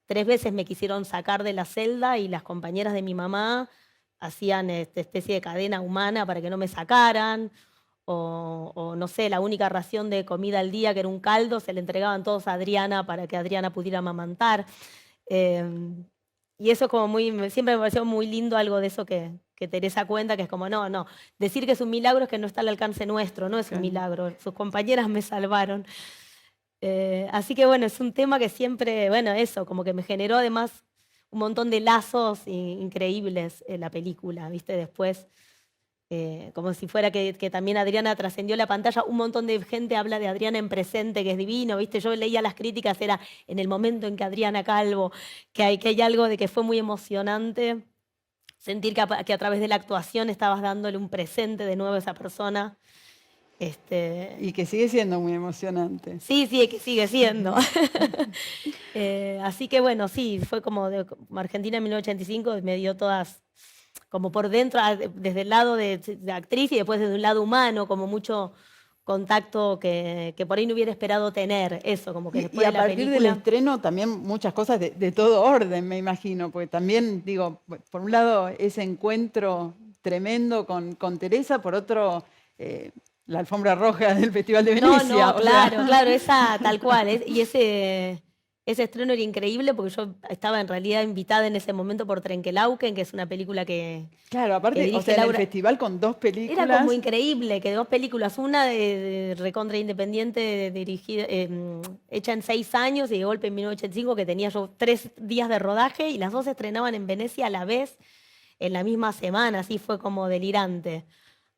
3 veces me quisieron sacar de la celda y las compañeras de mi mamá hacían esta especie de cadena humana para que no me sacaran. O no sé, la única ración de comida al día, que era un caldo, se le entregaban todos a Adriana para que Adriana pudiera amamantar. Y eso como siempre me pareció muy lindo algo de eso que Teresa cuenta, que es como, no, decir que es un milagro es que no está al alcance nuestro, no es un milagro, sus compañeras me salvaron. Así que bueno, es un tema que siempre, bueno, eso, como que me generó además un montón de lazos increíbles en la película, ¿viste? Después... como si fuera que también Adriana trascendió la pantalla. Un montón de gente habla de Adriana en presente, que es divino, ¿viste? Yo leía las críticas, era en el momento en que Adriana Calvo, que hay algo de que fue muy emocionante, sentir que a través de la actuación estabas dándole un presente de nuevo a esa persona. Y que sigue siendo muy emocionante. Sí, que sigue siendo. Así que bueno, sí, fue como Argentina en 1985, me dio todas... como por dentro, desde el lado de actriz y después desde un lado humano, como mucho contacto que por ahí no hubiera esperado tener, eso, como que después y a de la partir del estreno también muchas cosas de todo orden, me imagino, porque también, digo, por un lado ese encuentro tremendo con Teresa, por otro, la alfombra roja del Festival de Venecia. No, claro, esa tal cual, y ese estreno era increíble porque yo estaba en realidad invitada en ese momento por Trenkelauken, que es una película que... Claro, aparte, que o sea, Laura... en el festival con 2 películas. Era como increíble que 2 películas, una de recontra independiente, dirigida, hecha en 6 años y de golpe en 1985, que tenía yo 3 días de rodaje y las 2 se estrenaban en Venecia a la vez en la misma semana, así fue como delirante.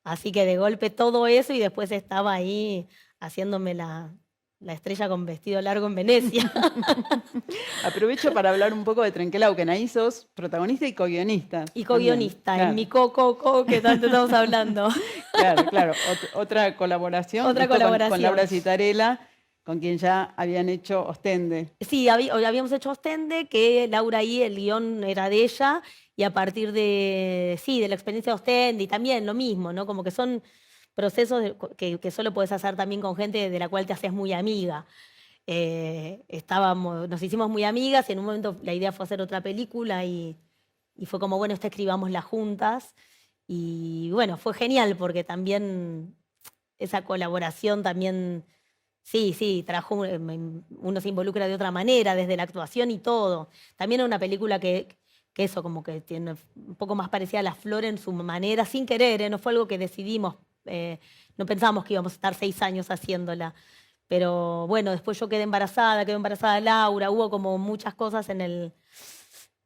Así que de golpe todo eso y después estaba ahí haciéndome la estrella con vestido largo en Venecia. Aprovecho para hablar un poco de Trenkelauken. Ahí sos protagonista y co-guionista. Y co-guionista, claro. en mi que tanto estamos hablando. Claro. Otra colaboración. Otra colaboración. Con Laura Citarella. con quien ya habían hecho Ostende. Sí, habíamos hecho Ostende, que Laura ahí, el guión era de ella, y a partir de, sí, de la experiencia de Ostende, y también lo mismo, ¿no? Como que son procesos que solo puedes hacer también con gente de la cual te haces muy amiga. Nos hicimos muy amigas y en un momento la idea fue hacer otra película y fue como, bueno, escribámosla juntas. Y bueno, fue genial porque también esa colaboración también, sí, sí, uno se involucra de otra manera, desde la actuación y todo. También es una película que eso, como que tiene un poco más parecida a La Flor en su manera, sin querer, no fue algo que decidimos, no pensábamos que íbamos a estar 6 años haciéndola. Pero bueno, después yo quedó embarazada Laura, hubo como muchas cosas en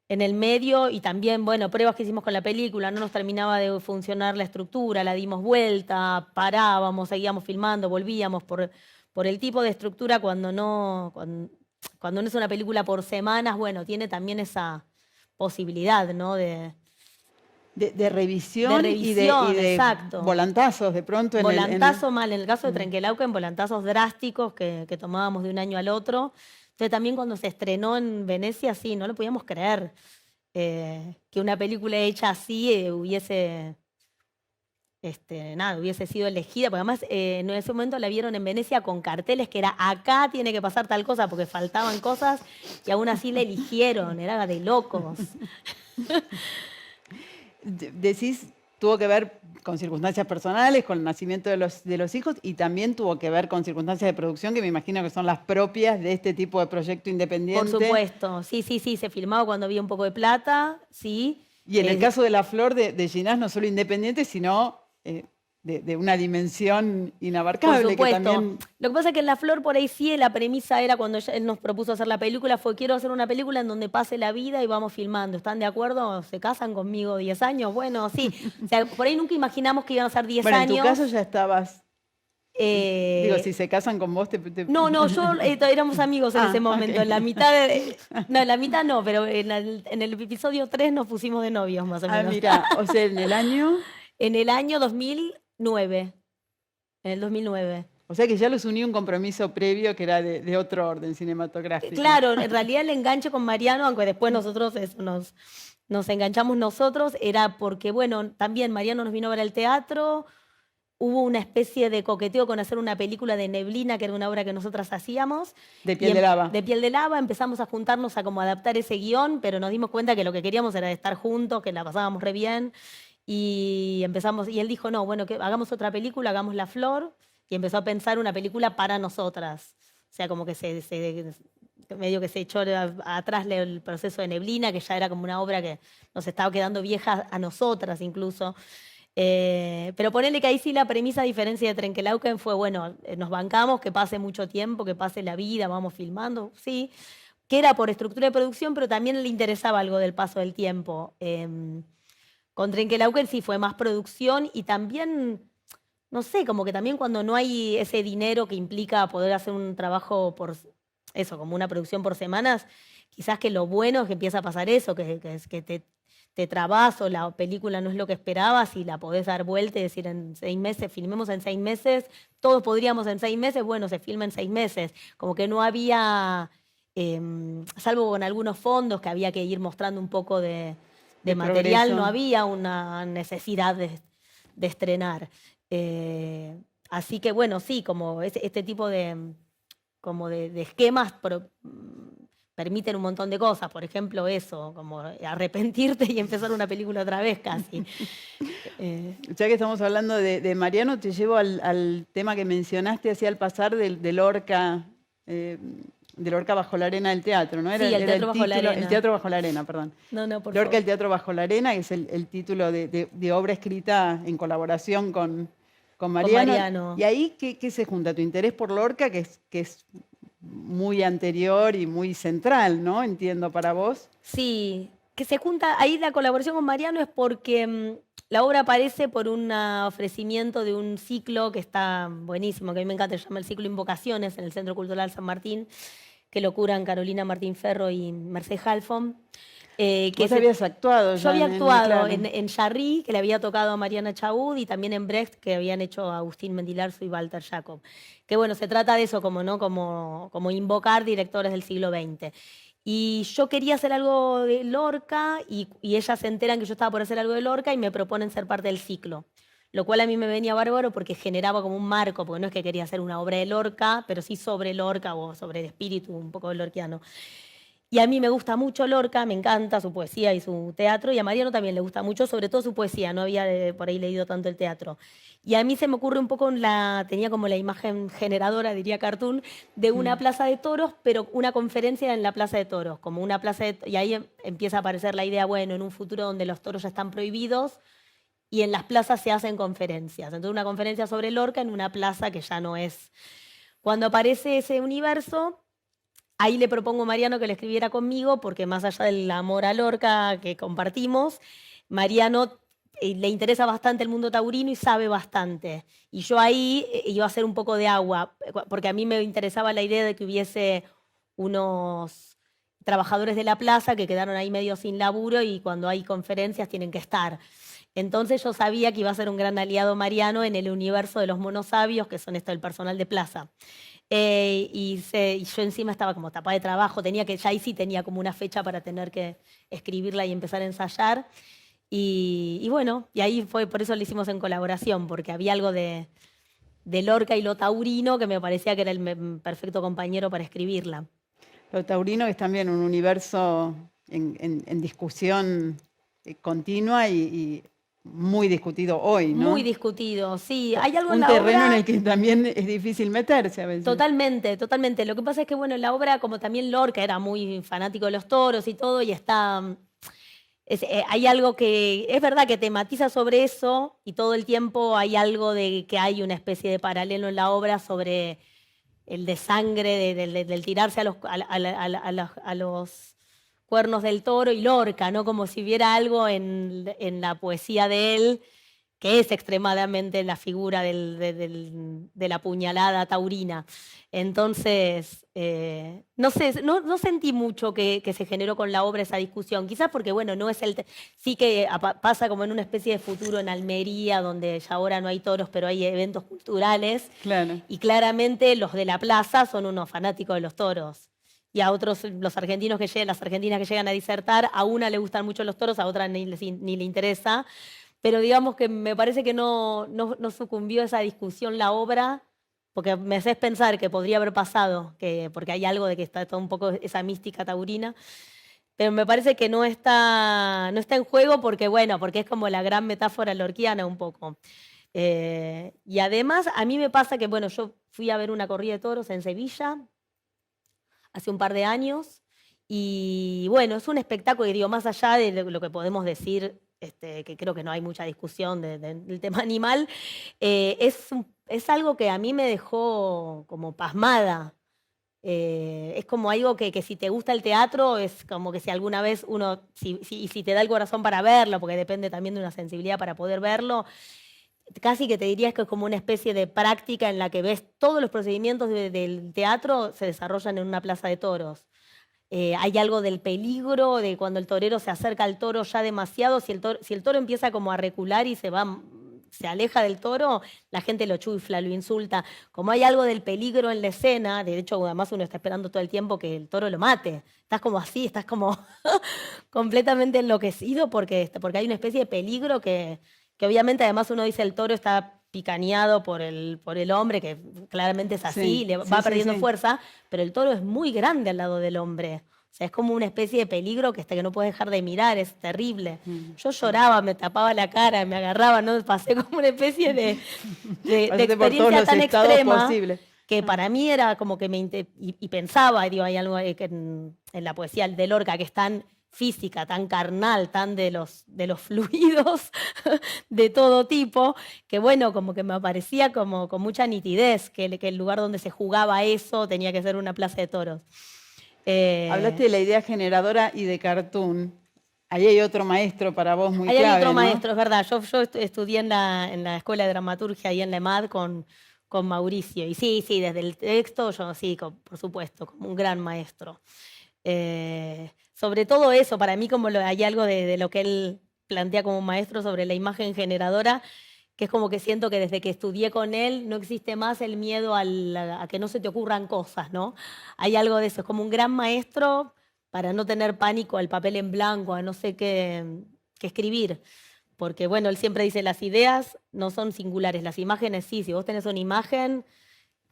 el medio y también, bueno, pruebas que hicimos con la película, no nos terminaba de funcionar la estructura, la dimos vuelta, parábamos, seguíamos filmando, volvíamos por el tipo de estructura cuando no es una película por semanas, bueno, tiene también esa posibilidad, ¿no? De revisión, De y revisión, de exacto. volantazos de pronto. Volantazo mal, en el caso de Trenquelauquen, volantazos drásticos que tomábamos de un año al otro. Entonces también cuando se estrenó en Venecia, sí, no lo podíamos creer que una película hecha así hubiese sido elegida, porque además en ese momento la vieron en Venecia con carteles que era acá tiene que pasar tal cosa, porque faltaban cosas y aún así la eligieron, era de locos. Decís, tuvo que ver con circunstancias personales, con el nacimiento de los hijos, y también tuvo que ver con circunstancias de producción que me imagino que son las propias de este tipo de proyecto independiente. Por supuesto, sí, sí, sí, se filmaba cuando había un poco de plata, sí. Y en el caso de La Flor de Ginás, no solo independiente, sino de una dimensión inabarcable. Por supuesto. Que también... Lo que pasa es que en La Flor por ahí sí, la premisa era cuando él nos propuso hacer la película, fue quiero hacer una película en donde pase la vida y vamos filmando. ¿Están de acuerdo? ¿Se casan conmigo 10 años? Bueno, sí. O sea, por ahí nunca imaginamos que iban a ser 10 bueno, años. En tu caso ya estabas... Digo, si se casan con vos, No, yo éramos amigos en ese momento. Okay. En la mitad no, pero en el episodio 3 nos pusimos de novios más o menos. Mira, o sea, en el año... En el año 2009. En el 2009. O sea que ya los unió un compromiso previo que era de otro orden cinematográfico. Claro, en realidad el enganche con Mariano, aunque después nosotros nos enganchamos nosotros, era porque, bueno, también Mariano nos vino a ver al teatro, hubo una especie de coqueteo con hacer una película de Neblina, que era una obra que nosotras hacíamos. De Piel de Lava. De Piel de Lava, empezamos a juntarnos a como adaptar ese guión, pero nos dimos cuenta que lo que queríamos era estar juntos, que la pasábamos re bien. Y él dijo, no, bueno, que hagamos otra película, hagamos La Flor, y empezó a pensar una película para nosotras. O sea, como que medio que se echó atrás el proceso de Neblina, que ya era como una obra que nos estaba quedando vieja a nosotras incluso. Pero ponele que ahí sí la premisa, a diferencia de Trenquelauquen, fue, bueno, nos bancamos, que pase mucho tiempo, que pase la vida, vamos filmando, sí. Que era por estructura de producción, pero también le interesaba algo del paso del tiempo. Con Trenquelauquen sí fue más producción y también, no sé, como que también cuando no hay ese dinero que implica poder hacer un trabajo por eso, como una producción por semanas, quizás que lo bueno es que empieza a pasar eso, que te trabas o la película no es lo que esperabas y la podés dar vuelta y decir en 6 meses, filmemos en 6 meses, todos podríamos en 6 meses, bueno, se filma en 6 meses. Como que no había, salvo con algunos fondos que había que ir mostrando un poco de material, progreso. no había una necesidad de estrenar. Así que bueno, sí, como este tipo de esquemas permiten un montón de cosas. Por ejemplo, eso, como arrepentirte y empezar una película otra vez casi. Ya que estamos hablando de Mariano, te llevo al tema que mencionaste así al pasar del Lorca. Del Lorca bajo la arena del teatro, ¿no? Sí, el teatro bajo la arena. El teatro bajo la arena, perdón. No, por Lorca, favor. el teatro bajo la arena, que es el título de obra escrita en colaboración con Mariano. Y ahí, ¿qué se junta? Tu interés por Lorca, que es muy anterior y muy central, ¿no? Entiendo, para vos. Sí, que se junta, ahí la colaboración con Mariano es porque la obra aparece por un ofrecimiento de un ciclo que está buenísimo, que a mí me encanta, se llama el ciclo Invocaciones en el Centro Cultural San Martín, que lo curan Carolina Martín Ferro y Mercedes Halfon. Vos habías actuado Yo ya había en actuado Claro. en Jarry, que le había tocado a Mariana Chaud, y también en Brecht, que habían hecho a Agustín Mendilarzo y Walter Jacob. Que bueno, se trata de eso, como, ¿no? como invocar directores del siglo XX. Y yo quería hacer algo de Lorca, y ellas se enteran que yo estaba por hacer algo de Lorca y me proponen ser parte del ciclo. Lo cual a mí me venía bárbaro porque generaba como un marco, porque no es que quería hacer una obra de Lorca, pero sí sobre Lorca o sobre el espíritu un poco lorquiano. Y a mí me gusta mucho Lorca, me encanta su poesía y su teatro, y a Mariano también le gusta mucho, sobre todo su poesía, no había por ahí leído tanto el teatro. Y a mí se me ocurre un poco, tenía como la imagen generadora, diría Cartoon, de una plaza de toros, pero una conferencia en la plaza de toros, como una plaza y ahí empieza a aparecer la idea, bueno, en un futuro donde los toros ya están prohibidos y en las plazas se hacen conferencias. Entonces una conferencia sobre Lorca en una plaza que ya no es. Cuando aparece ese universo, ahí le propongo a Mariano que lo escribiera conmigo, porque más allá del amor a Lorca que compartimos, Mariano le interesa bastante el mundo taurino y sabe bastante. Y yo ahí iba a hacer un poco de agua, porque a mí me interesaba la idea de que hubiese unos trabajadores de la plaza que quedaron ahí medio sin laburo y cuando hay conferencias tienen que estar. Entonces yo sabía que iba a ser un gran aliado Mariano en el universo de los monosabios, que son el personal de plaza. Y yo encima estaba como tapada de trabajo, ya ahí sí tenía como una fecha para tener que escribirla y empezar a ensayar. Y bueno, y ahí fue, por eso lo hicimos en colaboración, porque había algo de Lorca y lo taurino que me parecía que era el perfecto compañero para escribirla. Lo taurino es también un universo en discusión continua y muy discutido hoy, ¿no? Muy discutido, sí. Hay algo en Un la terreno obra. en el que también es difícil meterse a veces. Totalmente, totalmente. Lo que pasa es que, bueno, en la obra, como también Lorca era muy fanático de los toros y todo, y hay algo que, es verdad que tematiza sobre eso, y todo el tiempo hay algo de que hay una especie de paralelo en la obra sobre el desangre, del tirarse a los cuernos del toro y Lorca, ¿no? Como si hubiera algo en la poesía de él que es extremadamente la figura de la puñalada taurina. Entonces, no sé, no sentí mucho que se generó con la obra esa discusión. Quizás porque, bueno, no es sí que pasa como en una especie de futuro en Almería, donde ya ahora no hay toros, pero hay eventos culturales. Claro. Y claramente los de la plaza son unos fanáticos de los toros. Y a otros, las argentinas que llegan a disertar, a una le gustan mucho los toros, a otra ni le interesa. Pero digamos que me parece que no sucumbió a esa discusión la obra, porque me haces pensar que podría haber pasado, porque hay algo de que está todo un poco esa mística taurina, pero me parece que no está en juego porque, bueno, porque es como la gran metáfora lorquiana un poco. Y además a mí me pasa que, bueno, yo fui a ver una corrida de toros en Sevilla hace un par de años y, bueno, es un espectáculo, y digo, más allá de lo que podemos decir, que creo que no hay mucha discusión del tema animal, es algo que a mí me dejó como pasmada. Es como algo que si te gusta el teatro, es como que si alguna vez si te da el corazón para verlo, porque depende también de una sensibilidad para poder verlo, casi que te dirías que es como una especie de práctica en la que ves todos los procedimientos del teatro se desarrollan en una plaza de toros. Hay algo del peligro, de cuando el torero se acerca al toro ya demasiado, si el toro empieza como a recular y se aleja del toro, la gente lo chufla, lo insulta. Como hay algo del peligro en la escena, de hecho además uno está esperando todo el tiempo que el toro lo mate. Estás como así, estás como completamente enloquecido porque hay una especie de peligro que obviamente además uno dice el toro está picaneado por el hombre, que claramente es así, Sí, le sí, va sí, perdiendo sí. fuerza, pero el toro es muy grande al lado del hombre. O sea, es como una especie de peligro que no puedes dejar de mirar, es terrible. Yo lloraba, me tapaba la cara, me agarraba, ¿no? Pasé como una especie de Pasaste por todos experiencia los tan estados extrema posibles. que para mí era como que y pensaba, digo, hay algo que en la poesía de Lorca que es tan física, tan carnal, tan de los fluidos de todo tipo, que bueno, como que me aparecía como con mucha nitidez que el lugar donde se jugaba eso tenía que ser una plaza de toros. Hablaste de la idea generadora y de Cartoon. Ahí hay otro maestro para vos muy Ahí clave, hay otro ¿no? maestro, es verdad. Yo estudié en la Escuela de Dramaturgia ahí en la EMAD con Mauricio. Y sí, desde el texto, yo sí, por supuesto, como un gran maestro. sobre todo eso, para mí como hay algo de lo que él plantea como maestro sobre la imagen generadora, que es como que siento que desde que estudié con él no existe más el miedo a que no se te ocurran cosas, ¿no? Hay algo de eso, es como un gran maestro para no tener pánico al papel en blanco, a no sé qué escribir. Porque, bueno, él siempre dice, las ideas no son singulares, las imágenes sí. Si vos tenés una imagen,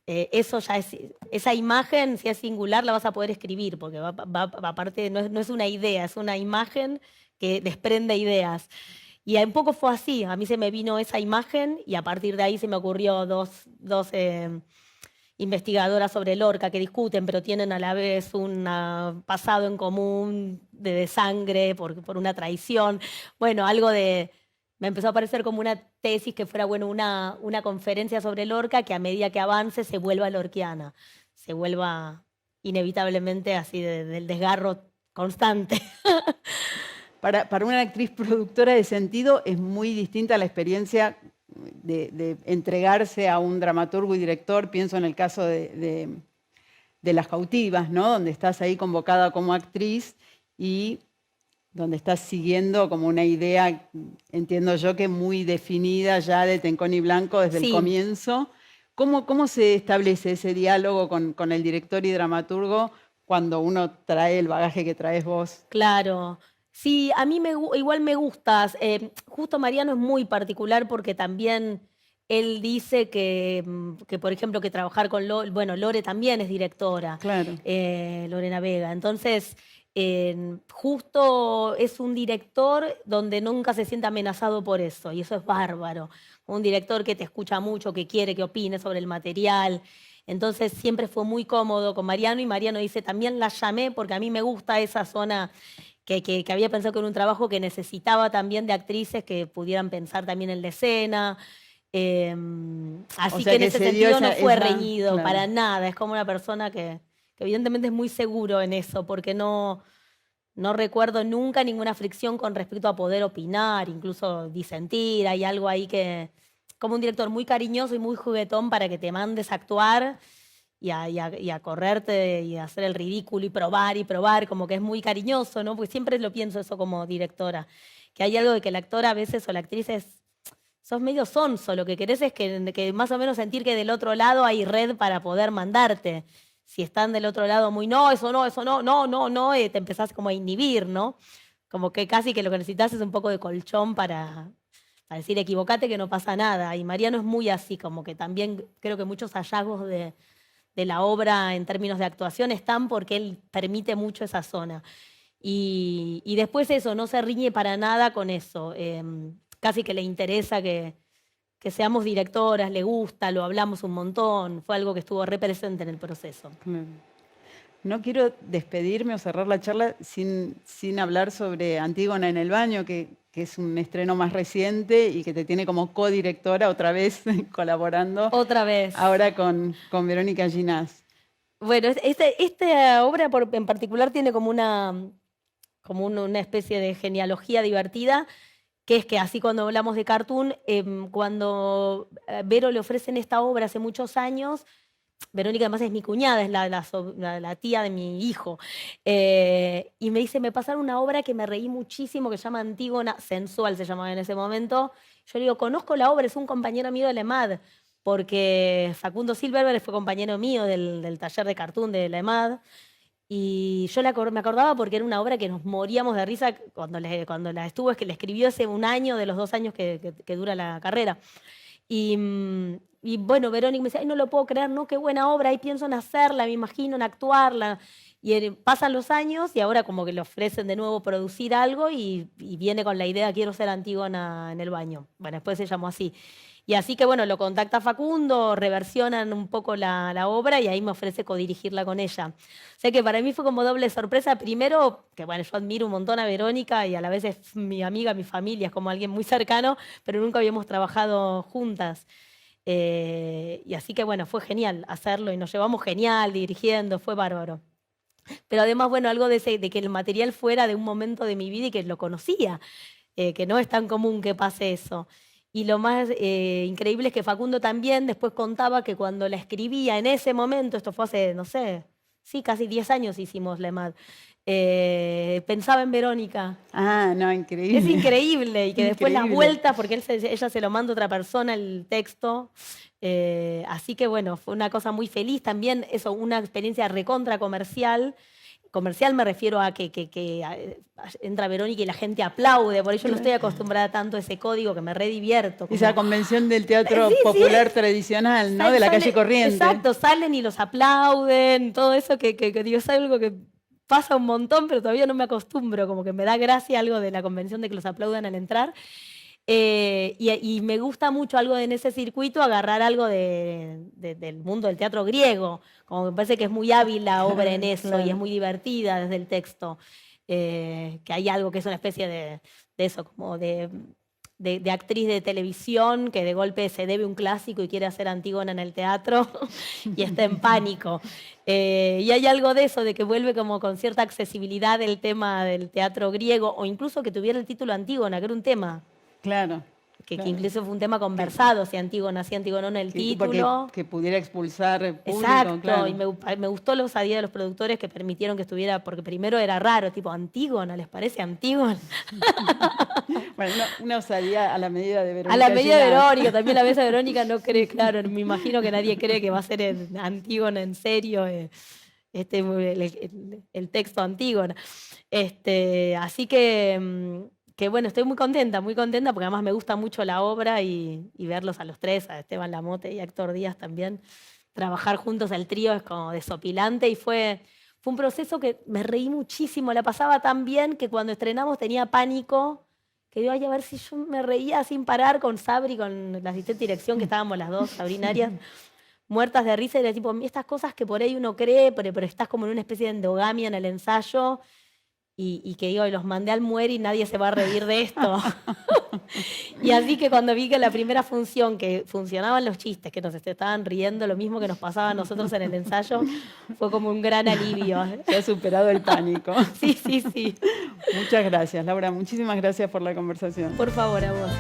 eso ya es, esa imagen, si es singular, la vas a poder escribir, porque aparte no es una idea, es una imagen que desprende ideas. Y un poco fue así, a mí se me vino esa imagen y a partir de ahí se me ocurrió dos investigadoras sobre Lorca que discuten, pero tienen a la vez un pasado en común de sangre por una traición. Bueno, algo de... Me empezó a parecer como una tesis que fuera, bueno, una conferencia sobre Lorca que a medida que avance se vuelva lorquiana, se vuelva inevitablemente así del desgarro constante. Para una actriz productora de sentido es muy distinta la experiencia de entregarse a un dramaturgo y director. Pienso en el caso de Las Cautivas, ¿no? Donde estás ahí convocada como actriz y donde estás siguiendo como una idea, entiendo yo, que muy definida ya de Tenconi Blanco desde el Sí. comienzo. ¿Cómo se establece ese diálogo con el director y dramaturgo cuando uno trae el bagaje que traes vos? Claro. Sí, a mí igual me gustas. Justo Mariano es muy particular porque también él dice que, por ejemplo, que trabajar con bueno, Lore también es directora, Claro. Lorena Vega. Entonces, justo es un director donde nunca se siente amenazado por eso, y eso es bárbaro. Un director que te escucha mucho, que quiere que opines sobre el material. Entonces siempre fue muy cómodo con Mariano y Mariano dice, también la llamé porque a mí me gusta esa zona que había pensado que era un trabajo que necesitaba también de actrices que pudieran pensar también en la escena. Así sea, que en que ese se dio sentido no fue esa- reñido claro. para nada. Es como una persona que evidentemente es muy seguro en eso, porque no recuerdo nunca ninguna fricción con respecto a poder opinar, incluso disentir. Hay algo ahí que, como un director muy cariñoso y muy juguetón para que te mandes a actuar y a correrte y a hacer el ridículo y probar, como que es muy cariñoso, ¿no? Porque siempre lo pienso eso como directora, que hay algo de que el actor a veces o la actriz sos medio sonso, lo que querés es que más o menos sentir que del otro lado hay red para poder mandarte. Si están del otro lado muy, no, eso no, eso no, no, no, no, te empezás como a inhibir, ¿no? Como que casi que lo que necesitas es un poco de colchón para decir equivocate que no pasa nada. Y Mariano es muy así, como que también creo que muchos hallazgos de la obra en términos de actuación están porque él permite mucho esa zona. Y después eso, no se riñe para nada con eso. Casi que le interesa que seamos directoras, le gusta, lo hablamos un montón, fue algo que estuvo re presente en el proceso. Claro. No quiero despedirme o cerrar la charla sin hablar sobre Antígona en el baño, que es un estreno más reciente y que te tiene como codirectora otra vez colaborando. Otra vez. Ahora con Verónica Ginás. Bueno, esta obra en particular tiene como una especie de genealogía divertida, que es que así cuando hablamos de cartoon, cuando Vero le ofrecen esta obra hace muchos años, Verónica además es mi cuñada, es la tía de mi hijo, y me dice, me pasaron una obra que me reí muchísimo, que se llama Antígona, sensual se llamaba en ese momento. Yo le digo, conozco la obra, es un compañero mío de la EMAD, porque Facundo Silverberg fue compañero mío del taller de cartoon de la EMAD. Y yo me acordaba porque era una obra que nos moríamos de risa cuando la estuvo, es que le escribió hace un año de los 2 años que dura la carrera. Y bueno, Verónica me decía, ay, no lo puedo creer, no, qué buena obra, ahí pienso en hacerla, me imagino en actuarla. Y pasan los años y ahora como que le ofrecen de nuevo producir algo y viene con la idea, quiero ser Antígona en el baño. Bueno, después se llamó así. Y así que bueno, lo contacta Facundo, reversionan un poco la obra y ahí me ofrece codirigirla con ella. O sea que para mí fue como doble sorpresa. Primero, que bueno, yo admiro un montón a Verónica y a la vez es mi amiga, mi familia, es como alguien muy cercano, pero nunca habíamos trabajado juntas. Y así que bueno, fue genial hacerlo y nos llevamos genial dirigiendo, fue bárbaro. Pero además, bueno, algo de que el material fuera de un momento de mi vida y que lo conocía, que no es tan común que pase eso. Y lo más increíble es que Facundo también después contaba que cuando la escribía en ese momento, esto fue hace, no sé, sí, casi 10 años hicimos la EMAD. Pensaba en Verónica. Ah, no, increíble. Es increíble y que después las Increíble. vueltas, porque ella se lo manda a otra persona el texto. Así que bueno, fue una cosa muy feliz también, eso, una experiencia recontra comercial. Comercial me refiero a que entra Verónica y la gente aplaude, por ello no estoy acostumbrada tanto a ese código que me redivierto. Esa convención del teatro Sí, sí. popular tradicional, ¿no? De la calle Corriente. Exacto, salen y los aplauden, todo eso que digo, es algo que pasa un montón, pero todavía no me acostumbro, como que me da gracia algo de la convención de que los aplaudan al entrar. Y me gusta mucho algo en ese circuito, agarrar algo del mundo del teatro griego, como me parece que es muy hábil la obra en eso Claro. y es muy divertida desde el texto, que hay algo que es una especie de eso, como de actriz de televisión que de golpe se debe un clásico y quiere hacer Antígona en el teatro y está en pánico. Y hay algo de eso, de que vuelve como con cierta accesibilidad el tema del teatro griego, o incluso que tuviera el título Antígona, que era un tema. Claro. Que claro. incluso fue un tema conversado, si Antígona, si Antígona en el título. Que pudiera expulsar público. Exacto, Claro. y me gustó la osadía de los productores que permitieron que estuviera, porque primero era raro, tipo Antígona, ¿les parece Antígona? Bueno, una osadía a la medida de Verónica. A la medida de Ginás. Verónica, también la vez de Verónica no cree, claro, me imagino que nadie cree que va a ser Antígona en serio, el texto Antígona. Así que bueno, estoy muy contenta porque además me gusta mucho la obra y verlos a los tres, a Esteban Lamote y a Héctor Díaz también, trabajar juntos el trío es como desopilante y fue un proceso que me reí muchísimo, la pasaba tan bien que cuando estrenamos tenía pánico, que digo, ay, a ver si yo me reía sin parar con Sabri, con la asistente de dirección, que estábamos las dos, Sabrinarias, muertas de risa, y era tipo, estas cosas que por ahí uno cree, pero estás como en una especie de endogamia en el ensayo, y que digo, los mandé al muere y nadie se va a reír de esto. Y así que cuando vi que la primera función, que funcionaban los chistes, que nos estaban riendo, lo mismo que nos pasaba a nosotros en el ensayo, fue como un gran alivio. Se ha superado el pánico. Sí, sí, sí. Muchas gracias, Laura. Muchísimas gracias por la conversación. Por favor, a vos.